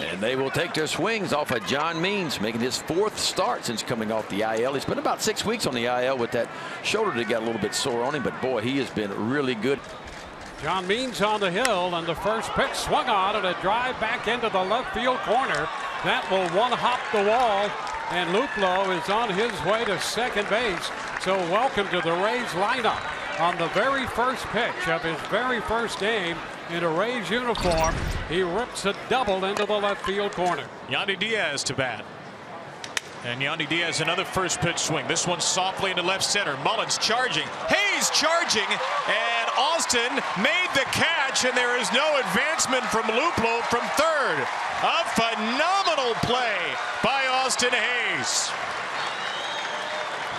And they will take their swings off of John Means, making his 4th start since coming off the IL. He's been about 6 weeks on the IL with that shoulder that got a little bit sore on him, but boy, he has been really good. John Means on the hill, and the first pitch swung on, and a drive back into the left field corner. That will one-hop the wall, and Luplow is on his way to second base. So welcome to the Rays lineup on the very first pitch of his very first game in a Rays uniform. He rips a double into the left field corner. Yandy Diaz to bat. And Yandy Diaz another first pitch swing. This one softly into left center. Mullins charging. Hayes charging. And Austin made the catch. And there is no advancement from Luplow from third. A phenomenal play by Austin Hayes.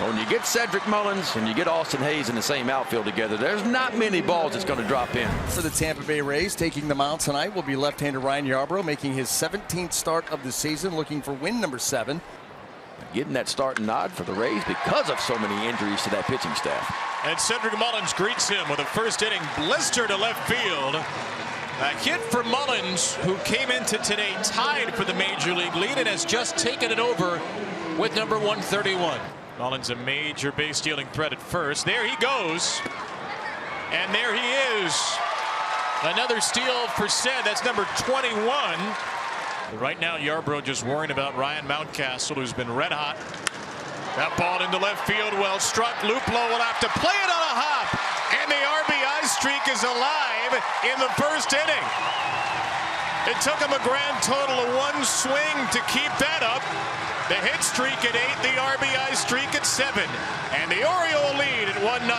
When you get Cedric Mullins and you get Austin Hayes in the same outfield together, there's not many balls that's going to drop in. For the Tampa Bay Rays, taking the mound tonight will be left-hander Ryan Yarbrough, making his 17th start of the season, looking for win number 7. Getting that starting nod for the Rays because of so many injuries to that pitching staff. And Cedric Mullins greets him with a first inning blister to left field. A hit for Mullins, who came into today tied for the major league lead and has just taken it over with number 131. Mullins a major base stealing threat at first. There he goes. And there he is. Another steal for Ced. That's number 21. Right now Yarbrough just worrying about Ryan Mountcastle, who's been red hot. That ball into left field, well struck. Luplow will have to play it on a hop. And the RBI streak is alive in the first inning. It took him a grand total of 1 swing to keep that up. The hit streak at 8, the RBI streak at 7. And the Orioles lead at 1-0.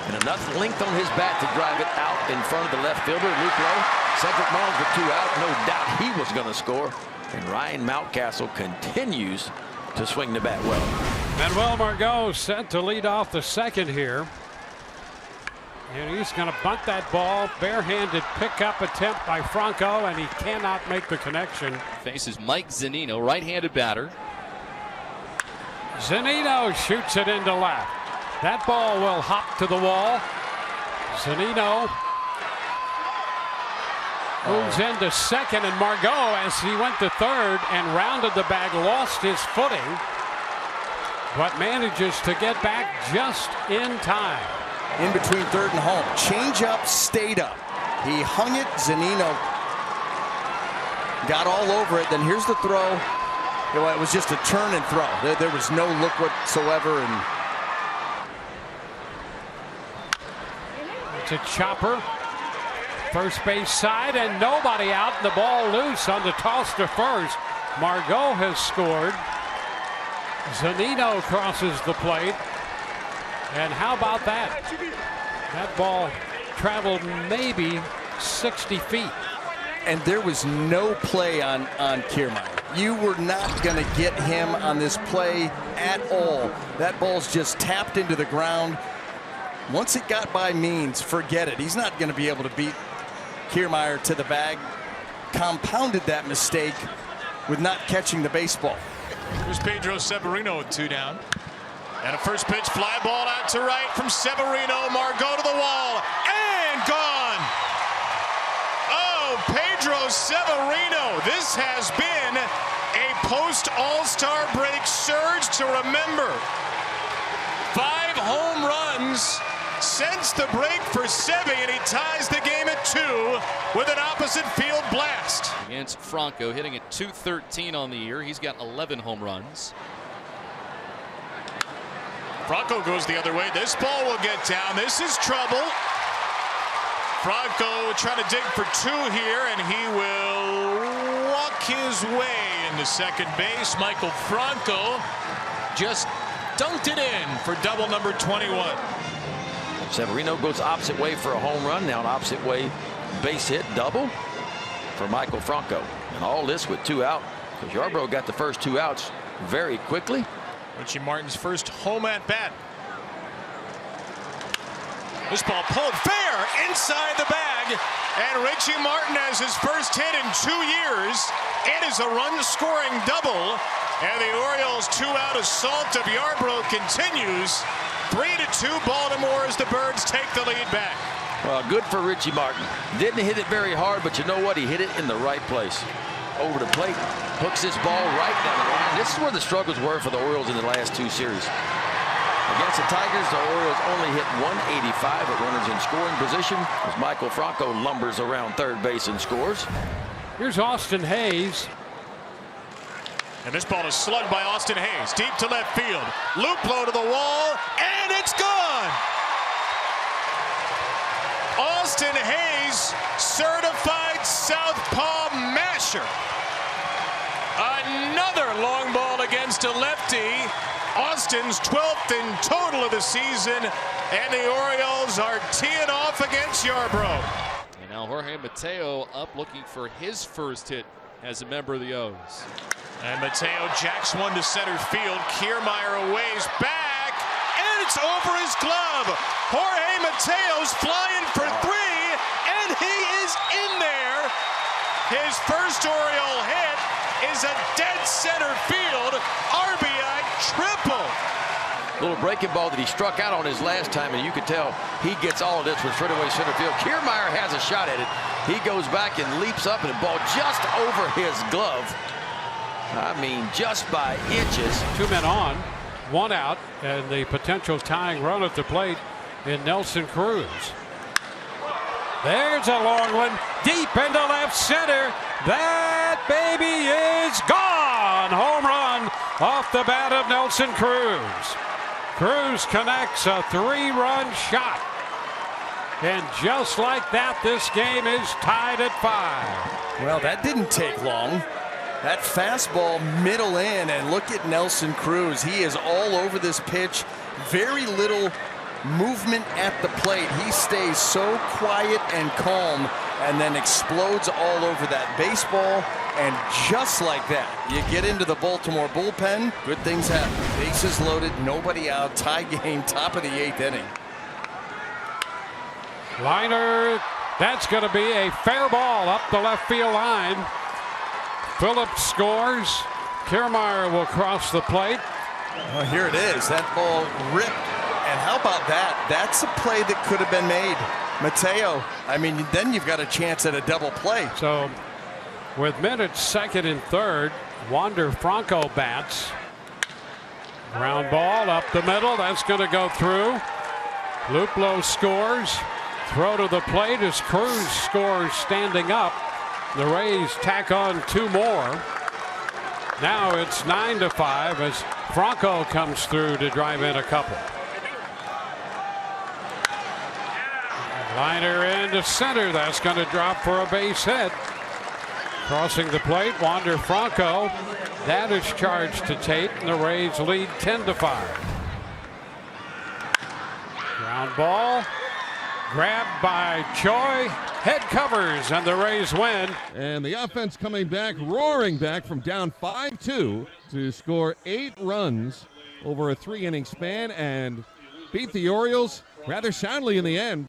And enough length on his bat to drive it out in front of the left fielder, Luplow. Cedric Mullins with 2 out. No doubt he was going to score. And Ryan Mountcastle continues to swing the bat well. Manuel Margot set to lead off the second here. And he's going to bunt that ball. Barehanded pickup attempt by Franco, and he cannot make the connection. Faces Mike Zunino, right-handed batter. Zunino shoots it into left. That ball will hop to the wall. Zunino moves into second, and Margot, as he went to third and rounded the bag, lost his footing, but manages to get back just in time. In between third and home. Change up, stayed up. He hung it. Zunino got all over it. Then here's the throw. It was just a turn and throw. There was no look whatsoever. And it's a chopper. First base side, and nobody out. The ball loose on the toss to first. Margot has scored. Zunino crosses the plate. And how about that? That ball traveled maybe 60 feet. And there was no play on Kiermaier. You were not going to get him on this play at all. That ball's just tapped into the ground. Once it got by Means, forget it. He's not going to be able to beat Kiermaier to the bag. Compounded that mistake with not catching the baseball. Here's Pedro Severino with 2 down. And a first pitch fly ball out to right from Severino. Margot to the wall and gone. Oh, Pedro Severino. This has been a post-All-Star break surge to remember. 5 home runs since the break for Sevy, and he ties the game at 2 with an opposite field blast. Against Franco, hitting at .213 on the year. He's got 11 home runs. Franco goes the other way. This ball will get down. This is trouble. Franco trying to dig for 2 here, and he will walk his way into second base. Michael Franco just dunked it in for double number 21. Severino goes opposite way for a home run. Now an opposite way base hit double for Michael Franco. And all this with 2 out, because Yarbrough got the first 2 outs very quickly. Richie Martin's first home at bat. This ball pulled fair inside the bag, and Richie Martin has his first hit in 2 years. It is a run-scoring double, and the Orioles' 2-out assault of Yarbrough continues. 3-2 Baltimore as the Birds take the lead back. Well, good for Richie Martin. Didn't hit it very hard, but you know what? He hit it in the right place. over the plate, hooks this ball right down the line. This is where the struggles were for the Orioles in the last 2 series. Against the Tigers, the Orioles only hit 185 with runners in scoring position as Michael Franco lumbers around third base and scores. Here's Austin Hayes. And this ball is slugged by Austin Hayes deep to left field. Luplow to the wall, and it's gone. Austin Hayes, certified southpaw masher. Another long ball against a lefty. Austin's 12th in total of the season, and the Orioles are teeing off against Yarbrough. And now Jorge Mateo up looking for his first hit as a member of the O's. And Mateo jacks one to center field. Kiermaier aways back, and it's over his glove. Jorge Mateo's flying for 3, and he is in there. His first Oriole hit is a dead center field RBI triple. Little breaking ball that he struck out on his last time, and you could tell he gets all of this from straightaway center field. Kiermaier has a shot at it. He goes back and leaps up, and the ball just over his glove. I mean, just by inches. 2 men on, 1 out, and the potential tying run at the plate in Nelson Cruz. There's a long one, deep into left center. That baby is gone. Home run off the bat of Nelson Cruz. Cruz connects a 3-run shot. And just like that, this game is tied at 5. Well, that didn't take long. That fastball middle in, and look at Nelson Cruz. He is all over this pitch. Very little movement at the plate. He stays so quiet and calm and then explodes all over that baseball. And just like that, you get into the Baltimore bullpen, good things happen. Bases loaded, nobody out, tie game, top of the 8th inning. Liner, that's going to be a fair ball up the left field line. Phillips scores. Kiermaier will cross the plate. Oh, here it is. That ball ripped. And how about that? That's a play that could have been made. Mateo, I mean, then you've got a chance at a double play. So with minutes second and third, Wander Franco bats. Ground ball up the middle. That's going to go through. Luplow scores. Throw to the plate as Cruz scores standing up. The Rays tack on 2 more. Now it's 9-5 as Franco comes through to drive in a couple. Liner into center. That's going to drop for a base hit. Crossing the plate, Wander Franco. That is charged to Tate, and the Rays lead 10-5. Ground ball. Grabbed by Choi. Head covers, and the Rays win. And the offense coming back, roaring back from down 5-2 to score 8 runs over a 3-inning span and beat the Orioles rather soundly in the end.